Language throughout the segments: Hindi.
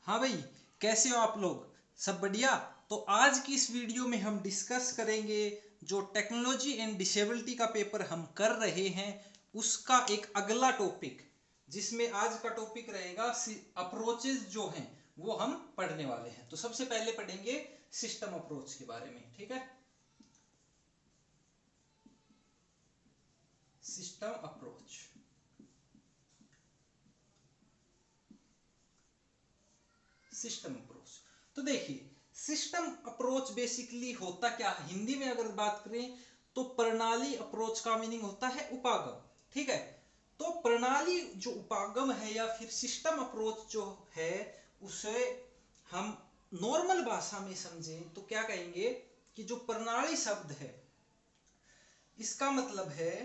हाँ भाई, कैसे हो आप लोग? सब बढ़िया। तो आज की इस वीडियो में हम डिस्कस करेंगे जो टेक्नोलॉजी एंड डिसेबिलिटी का पेपर हम कर रहे हैं उसका एक अगला टॉपिक, जिसमें आज का टॉपिक रहेगा अप्रोचेस जो हैं वो हम पढ़ने वाले हैं। तो सबसे पहले पढ़ेंगे सिस्टम अप्रोच के बारे में, ठीक है। System approach, system approach. तो देखिए, सिस्टम अप्रोच बेसिकली होता क्या है, हिंदी में अगर बात करें तो प्रणाली अप्रोच का मीनिंग होता है उपागम, ठीक है। तो प्रणाली जो उपागम है या फिर सिस्टम अप्रोच जो है उसे हम नॉर्मल भाषा में समझें तो क्या कहेंगे कि जो प्रणाली शब्द है इसका मतलब है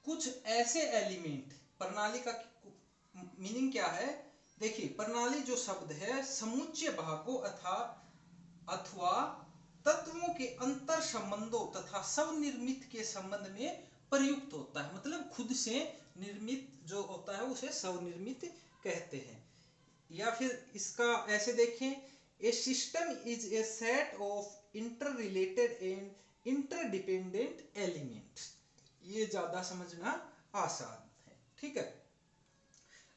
कुछ ऐसे एलिमेंट। प्रणाली का मीनिंग क्या है? देखिए, प्रणाली जो शब्द है समुच्चय भागों अथवा तत्वों के अंतर संबंधों तथा स्वनिर्मित के संबंध में प्रयुक्त होता है। मतलब खुद से निर्मित जो होता है उसे स्वनिर्मित कहते हैं। या फिर इसका ऐसे देखें, a system is a set of inter related and interdependent elements. ये ज्यादा समझना आसान है, ठीक है।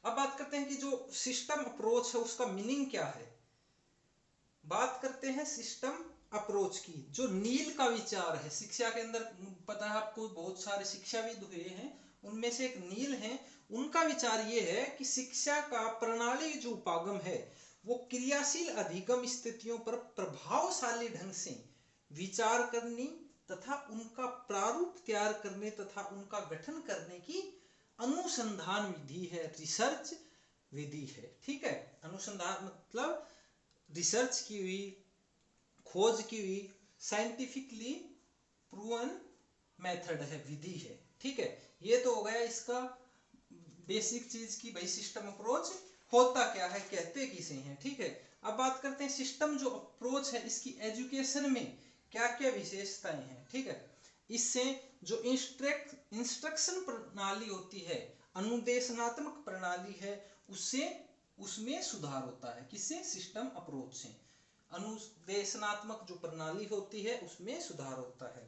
अब बात करते हैं कि जो सिस्टम अप्रोच है उसका मीनिंग क्या है। बात करते हैं सिस्टम अप्रोच की। जो नील का विचार है शिक्षा के अंदर, पता है आपको, बहुत सारे शिक्षाविद हुए हैं, उनमें से एक नील है। उनका विचार ये है कि शिक्षा का प्रणाली जो उपागम है वो क्रियाशील अधिगम स्थितियों पर प्रभावशाली ढंग से विचार करनी तथा उनका प्रारूप तैयार करने तथा उनका गठन करने की अनुसंधान विधि है, रिसर्च विधि है, ठीक है। अनुसंधान मतलब रिसर्च की हुई, खोज की हुई, साइंटिफिकली प्रूवन मेथड है, विधि है, ठीक है। ये तो हो गया इसका बेसिक चीज की भाई सिस्टम अप्रोच होता क्या है, कहते किसे हैं, ठीक है। अब बात करते हैं सिस्टम जो अप्रोच है इसकी एजुकेशन में क्या क्या विशेषताएं हैं, ठीक है। इससे जो इंस्ट्रक्शन प्रणाली होती है, अनुदेशनात्मक प्रणाली है, उससे उसमें सुधार होता है। किससे? सिस्टम अप्रोच से। अनुदेशनात्मक जो प्रणाली होती है उसमें सुधार होता है।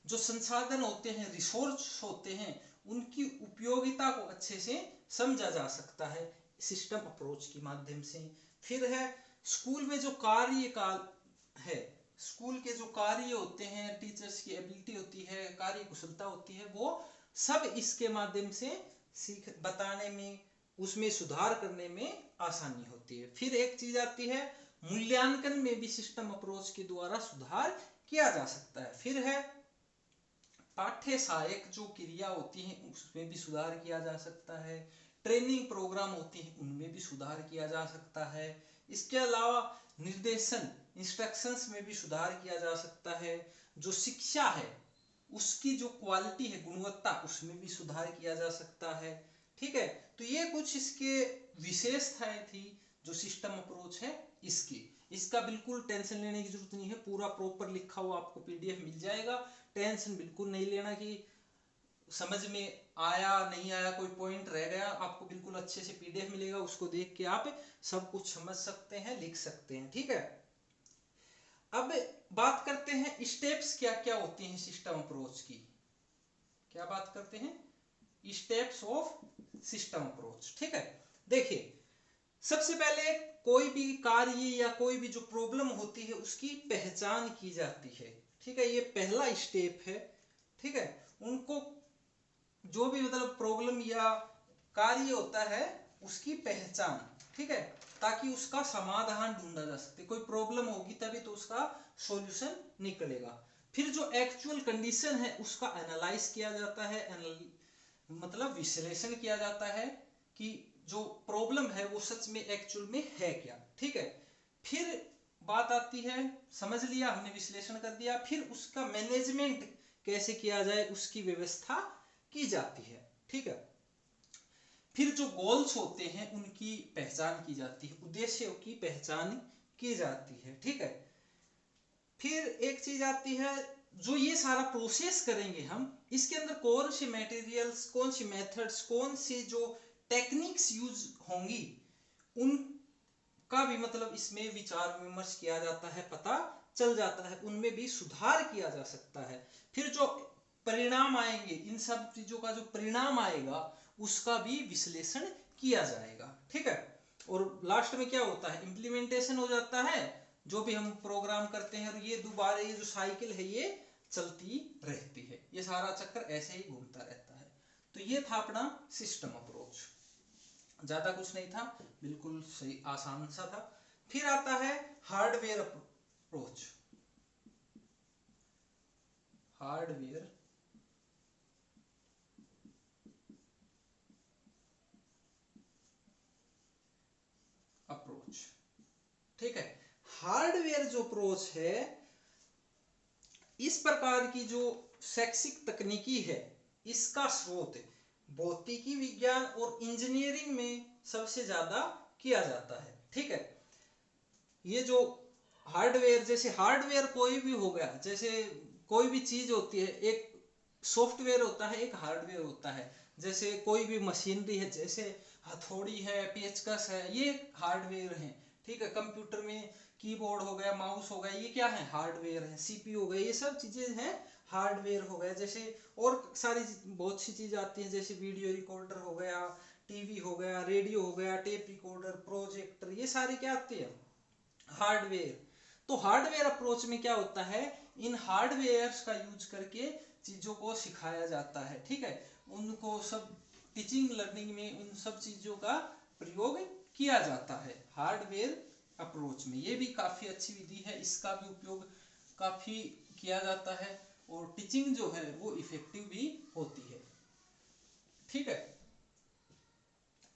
जो संसाधन होते हैं, रिसोर्स होते हैं, उनकी उपयोगिता को अच्छे से समझा जा सकता है सिस्टम अप्रोच के माध्यम से। फिर है स्कूल में जो कार्यकाल है, स्कूल के जो कार्य होते हैं, टीचर्स की एबिलिटी होती है, कार्य कुशलता होती है, वो सब इसके माध्यम से सीख बताने में, उसमें सुधार करने में आसानी होती है। फिर एक चीज आती है मूल्यांकन में भी सिस्टम अप्रोच के द्वारा सुधार किया जा सकता है। फिर है पाठ्य सहायक जो क्रिया होती है उसमें भी सुधार किया जा सकता है। ट्रेनिंग प्रोग्राम होती है उनमें भी सुधार किया जा सकता है। इसके अलावा निर्देशन, इंस्ट्रक्शंस में भी सुधार किया जा सकता है। जो शिक्षा है उसकी जो क्वालिटी है, गुणवत्ता, उसमें भी सुधार किया जा सकता है, ठीक है। तो ये कुछ इसके विशेषताएं थी जो सिस्टम अप्रोच है इसकी। इसका बिल्कुल टेंशन लेने की जरूरत नहीं है, पूरा प्रॉपर लिखा हुआ आपको पीडीएफ मिल जाएगा। टेंशन बिल्कुल नहीं लेना कि समझ में आया नहीं आया, कोई पॉइंट रह गया, आपको बिल्कुल अच्छे से पीडीएफ मिलेगा, उसको देख के आप सब कुछ समझ सकते हैं, लिख सकते हैं, ठीक है। अब बात करते हैं स्टेप्स क्या क्या होती हैं सिस्टम अप्रोच की। क्या बात करते हैं? स्टेप्स ऑफ सिस्टम अप्रोच, ठीक है। देखिए, सबसे पहले कोई भी कार्य या कोई भी जो प्रॉब्लम होती है उसकी पहचान की जाती है, ठीक है। ये पहला स्टेप है, ठीक है। उनको जो भी मतलब प्रॉब्लम या कार्य होता है उसकी पहचान, ठीक है, ताकि उसका समाधान ढूंढा जा सके। कोई प्रॉब्लम होगी तभी तो उसका सॉल्यूशन निकलेगा। फिर जो एक्चुअल कंडीशन है उसका एनालाइज किया जाता है, मतलब विश्लेषण किया जाता है कि जो प्रॉब्लम है वो सच में एक्चुअल में है क्या, ठीक है। फिर बात आती है, समझ लिया हमने, विश्लेषण कर दिया, फिर उसका मैनेजमेंट कैसे किया जाए उसकी व्यवस्था की जाती है, ठीक है। फिर जो गोल्स होते हैं उनकी पहचान की जाती है, उद्देश्यों की पहचान की जाती है, ठीक है। फिर एक चीज आती है, जो ये सारा प्रोसेस करेंगे हम, इसके अंदर कौन सी मटेरियल्स, कौन सी मेथड्स, कौन सी जो टेक्निक्स यूज होंगी उनका भी मतलब इसमें विचार विमर्श किया जाता है, पता चल जाता है, उनमें भी सुधार किया जा सकता है। फिर जो परिणाम आएंगे, इन सब चीजों का जो परिणाम आएगा उसका भी विश्लेषण किया जाएगा, ठीक है। और लास्ट में क्या होता है, इम्प्लीमेंटेशन हो जाता है, जो भी हम प्रोग्राम करते हैं, और ये दोबारा ये जो साइकिल है ये चलती रहती है, ये सारा चक्कर ऐसे ही घूमता रहता है। तो ये था अपना सिस्टम अप्रोच, ज्यादा कुछ नहीं था, बिल्कुल सही आसान सा था। फिर आता है हार्डवेयर अप्रोच। हार्डवेयर अप्रोच, ठीक है। हार्डवेयर जो अप्रोच है, इस प्रकार की जो शैक्षिक तकनीकी है, इसका स्रोत भौतिकी विज्ञान और इंजीनियरिंग में सबसे ज्यादा किया जाता है, ठीक है। ये जो हार्डवेयर, जैसे हार्डवेयर कोई भी हो गया, जैसे कोई भी चीज होती है, एक सॉफ्टवेयर होता है, एक हार्डवेयर होता है। जैसे कोई भी मशीनरी है, जैसे हथौड़ी है, पेचकस है, ये हार्डवेयर है, ठीक है। कंप्यूटर में कीबोर्ड हो गया, माउस हो गया, ये क्या है, हार्डवेयर है। सीपीयू हो गया, ये सब चीजें हैं, हार्डवेयर हो गया। जैसे और सारी बहुत सी चीज आती हैं, जैसे वीडियो रिकॉर्डर हो गया, टीवी हो गया, रेडियो हो गया, टेप रिकॉर्डर, प्रोजेक्टर, ये सारे क्या आते हैं, हार्डवेयर। तो हार्डवेयर अप्रोच में क्या होता है, इन हार्डवेयर्स का यूज करके चीजों को सिखाया जाता है, ठीक है। उनको सब टीचिंग लर्निंग में उन सब चीजों का प्रयोग किया जाता है हार्डवेयर अप्रोच में। ये भी काफी अच्छी विधि है, इसका भी उपयोग काफी किया जाता है, और टीचिंग जो है वो इफेक्टिव भी होती है, ठीक है।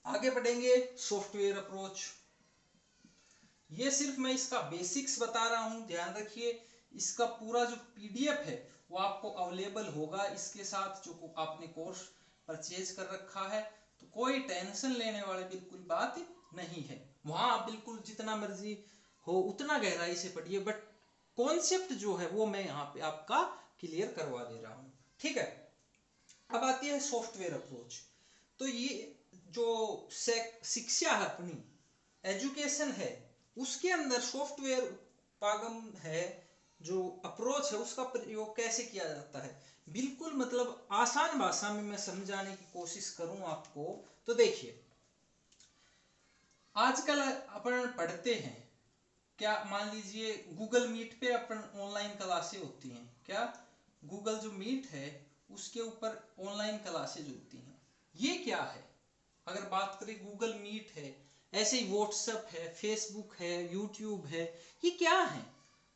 आगे बढ़ेंगे सॉफ्टवेयर अप्रोच। ये सिर्फ मैं इसका बेसिक्स बता रहा हूं, ध्यान रखिए। इसका पूरा जो पीडीएफ है वो आपको अवेलेबल होगा इसके साथ, जो आपने कोर्स परचेज कर रखा है। तो कोई टेंशन लेने वाली बिल्कुल बात नहीं है, वहां आप बिल्कुल जितना मर्जी हो उतना गहराई से पढ़िए, बट कॉन्सेप्ट जो है वो मैं यहाँ पे आपका क्लियर करवा दे रहा हूँ, ठीक है। अब आती है सॉफ्टवेयर अप्रोच। तो ये जो शिक्षा है अपनी, एजुकेशन है, उसके अंदर सॉफ्टवेयर उपागम है, जो अप्रोच है उसका प्रयोग कैसे किया जाता है, बिल्कुल मतलब आसान भाषा में मैं समझाने की कोशिश करूं आपको। तो देखिए, आजकल अपन पढ़ते हैं क्या, मान लीजिए गूगल मीट पे अपन ऑनलाइन क्लासें होती हैं, क्या गूगल जो मीट है उसके ऊपर ऑनलाइन क्लासेज होती हैं। ये क्या है, अगर बात करें गूगल मीट है, ऐसे ही व्हाट्सएप है, फेसबुक है, यूट्यूब है, ये क्या है,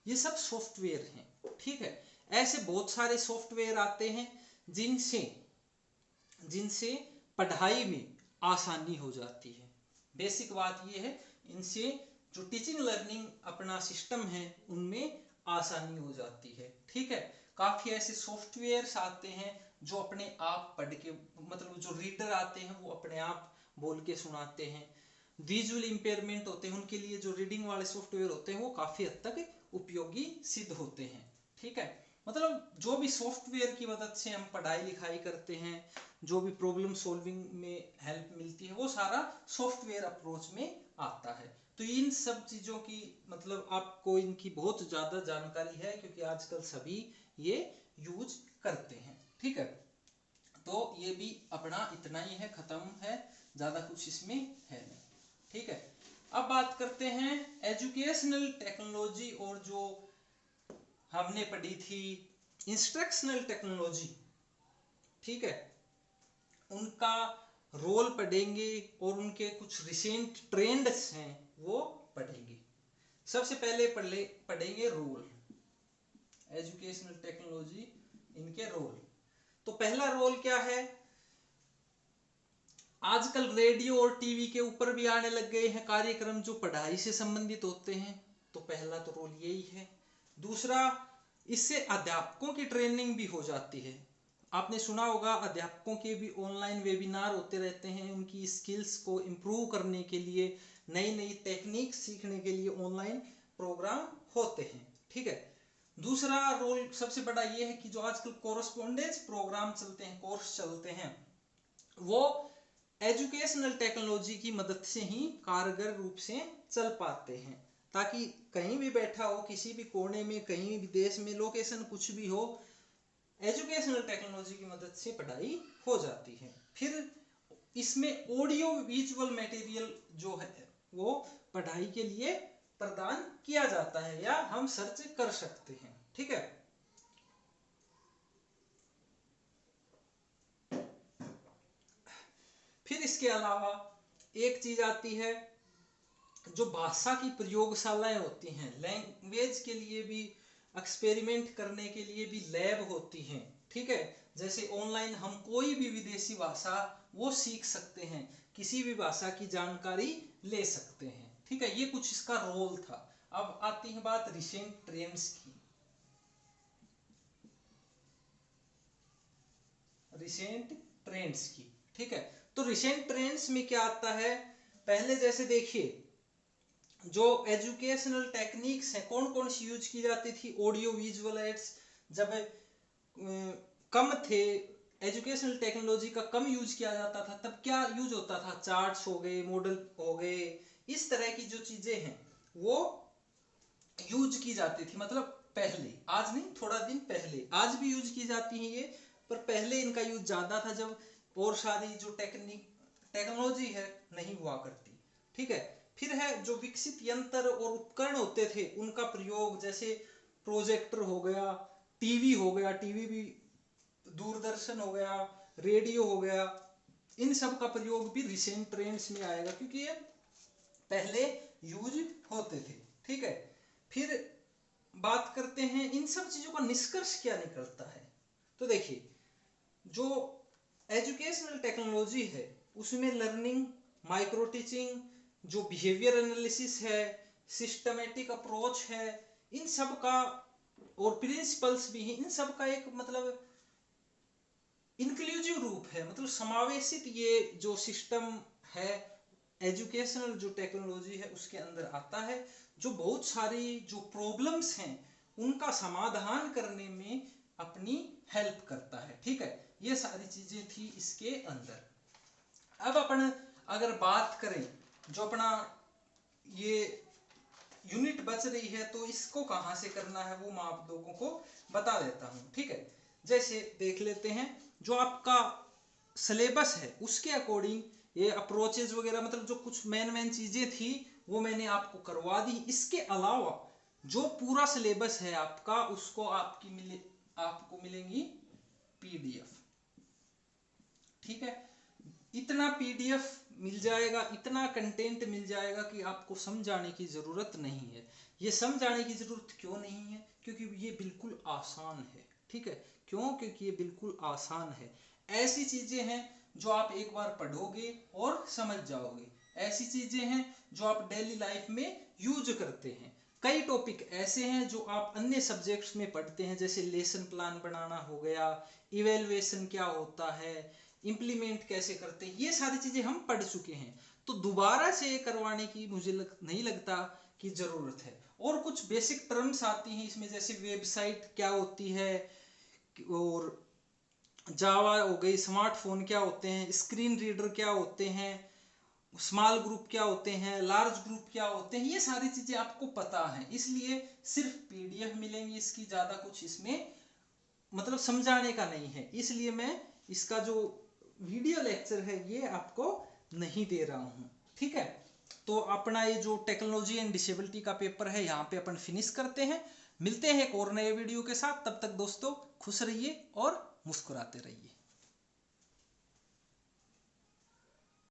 ये सब सॉफ्टवेयर हैं, ठीक है। ऐसे बहुत सारे सॉफ्टवेयर आते हैं जिनसे जिनसे पढ़ाई में आसानी हो जाती है। बेसिक बात ये है, इनसे जो टीचिंग लर्निंग अपना सिस्टम है उनमें आसानी हो जाती है, ठीक है। काफी ऐसे सॉफ्टवेयर्स आते हैं जो अपने आप पढ़ के, मतलब जो रीडर आते हैं वो अपने आप बोल के सुनाते हैं। विजुअल इंपेयरमेंट होते हैं, उनके लिए जो रीडिंग वाले सॉफ्टवेयर होते हैं वो काफी हद तक उपयोगी सिद्ध होते हैं, ठीक है। मतलब जो भी सॉफ्टवेयर की मदद से हम पढ़ाई लिखाई करते हैं, जो भी प्रॉब्लम सॉल्विंग में हेल्प मिलती है, वो सारा सॉफ्टवेयर अप्रोच में आता है। तो इन सब चीजों की मतलब आपको इनकी बहुत ज्यादा जानकारी है, क्योंकि आजकल सभी ये यूज करते हैं, ठीक है। तो ये भी अपना इतना ही है, खत्म है, ज्यादा कुछ इसमें है नहीं, ठीक है। अब बात करते हैं एजुकेशनल टेक्नोलॉजी, और जो हमने पढ़ी थी इंस्ट्रक्शनल टेक्नोलॉजी, ठीक है, उनका रोल पढ़ेंगे और उनके कुछ रिसेंट ट्रेंड्स हैं वो पढ़ेंगे। सबसे पहले पढ़ेंगे रोल, एजुकेशनल टेक्नोलॉजी, इनके रोल। तो पहला रोल क्या है, आजकल रेडियो और टीवी के ऊपर भी आने लग गए हैं कार्यक्रम जो पढ़ाई से संबंधित होते हैं, तो पहला तो रोल यही है। दूसरा, इससे अध्यापकों की ट्रेनिंग भी हो जाती है। आपने सुना होगा अध्यापकों के भी ऑनलाइन वेबिनार होते रहते हैं, उनकी स्किल्स को इम्प्रूव करने के लिए, नई नई टेक्निक सीखने के लिए ऑनलाइन प्रोग्राम होते हैं, ठीक है। दूसरा रोल सबसे बड़ा ये है कि जो आजकल कोरस्पोंडेंस प्रोग्राम चलते हैं, कोर्स चलते हैं, वो एजुकेशनल टेक्नोलॉजी की मदद से ही कारगर रूप से चल पाते हैं, ताकि कहीं भी बैठा हो, किसी भी कोने में, कहीं भी देश में, लोकेशन कुछ भी हो, एजुकेशनल टेक्नोलॉजी की मदद से पढ़ाई हो जाती है। फिर इसमें ऑडियो विजुअल मटेरियल जो है वो पढ़ाई के लिए प्रदान किया जाता है या हम सर्च कर सकते हैं। ठीक है, फिर इसके अलावा एक चीज आती है जो भाषा की प्रयोगशालाएं होती हैं, लैंग्वेज के लिए भी, एक्सपेरिमेंट करने के लिए भी लैब होती हैं। ठीक है, जैसे ऑनलाइन हम कोई भी विदेशी भाषा वो सीख सकते हैं, किसी भी भाषा की जानकारी ले सकते हैं। ठीक है, ये कुछ इसका रोल था। अब आती है बात रिसेंट ट्रेंड्स की। रिसेंट ट्रेंड्स की, ठीक है, तो रिसेंट ट्रेंड्स में क्या आता है, पहले जैसे देखिए जो एजुकेशनल टेक्निक्स है कौन कौन सी यूज की जाती थी, ऑडियो विजुअल एड्स जब कम थे, एजुकेशनल टेक्नोलॉजी का कम यूज किया जाता था, तब क्या यूज होता था, चार्ट्स हो गए, मॉडल हो गए, इस तरह की जो चीजें हैं वो यूज की जाती थी। मतलब पहले, आज नहीं, थोड़ा दिन पहले, आज भी यूज की जाती है ये, पर पहले इनका यूज ज्यादा था जब और सारी जो टेक्नोलॉजी है नहीं हुआ करती। ठीक है, फिर है जो विकसित यंत्र और उपकरण होते थे उनका प्रयोग, जैसे प्रोजेक्टर हो गया, टीवी हो गया, टीवी भी, दूरदर्शन हो गया, रेडियो हो गया, इन सब का प्रयोग भी रिसेंट ट्रेंड्स में आएगा क्योंकि ये पहले यूज होते थे। ठीक है, फिर बात करते हैं इन सब चीजों का निष्कर्ष क्या निकलता है। तो देखिए जो एजुकेशनल टेक्नोलॉजी है उसमें लर्निंग, माइक्रो टीचिंग, जो बिहेवियर एनालिसिस है, सिस्टमेटिक अप्रोच है, इन सब का, और प्रिंसिपल्स भी हैं, इन सब का एक मतलब इंक्लूसिव रूप है, मतलब समावेशित ये जो सिस्टम है एजुकेशनल जो टेक्नोलॉजी है उसके अंदर आता है, जो बहुत सारी जो प्रॉब्लम्स हैं उनका समाधान करने में अपनी हेल्प करता है। ठीक है, ये सारी चीजें थी इसके अंदर। अब अपन अगर बात करें जो अपना ये यूनिट बच रही है तो इसको कहां से करना है वो मैं आप लोगों को बता देता हूं। ठीक है, जैसे देख लेते हैं जो आपका सिलेबस है उसके अकॉर्डिंग ये अप्रोचेज वगैरह, मतलब जो कुछ मेन चीजें थी वो मैंने आपको करवा दी। इसके अलावा जो पूरा सिलेबस है आपका उसको आपको मिलेंगी पीडीएफ। ठीक है, इतना पीडीएफ मिल जाएगा, इतना कंटेंट मिल जाएगा कि आपको समझाने की जरूरत नहीं है। ये समझाने की जरूरत क्यों नहीं है, क्योंकि ये बिल्कुल आसान है। ठीक है, क्यों, क्योंकि ये बिल्कुल आसान है। ऐसी चीजें हैं जो आप एक बार पढ़ोगे और समझ जाओगे, ऐसी चीजें हैं जो आप डेली लाइफ में यूज करते हैं। कई टॉपिक ऐसे हैं जो आप अन्य सब्जेक्ट्स में पढ़ते हैं, जैसे लेसन प्लान बनाना हो गया, इवेल्युएशन क्या होता है, इंप्लीमेंट कैसे करते हैं, ये सारी चीजें हम पढ़ चुके हैं, तो दोबारा से करवाने की मुझे नहीं लगता कि जरूरत है। और कुछ बेसिक टर्म्स आती हैं इसमें, जैसे वेबसाइट क्या होती है, और जावा हो गई, स्मार्टफोन क्या होते हैं, स्क्रीन रीडर क्या होते हैं, स्मॉल ग्रुप क्या होते हैं, लार्ज ग्रुप क्या होते हैं, ये सारी चीजें आपको पता है। इसलिए सिर्फ पीडीएफ मिलेंगी, इसकी ज्यादा कुछ इसमें मतलब समझाने का नहीं है, इसलिए मैं इसका जो वीडियो लेक्चर है ये आपको नहीं दे रहा हूं। ठीक है, तो अपना ये जो टेक्नोलॉजी एंड डिसेबिलिटी का पेपर है यहाँ पे अपन फिनिश करते हैं। मिलते हैं एक और नए वीडियो के साथ, तब तक दोस्तों खुश रहिए और मुस्कुराते रहिए।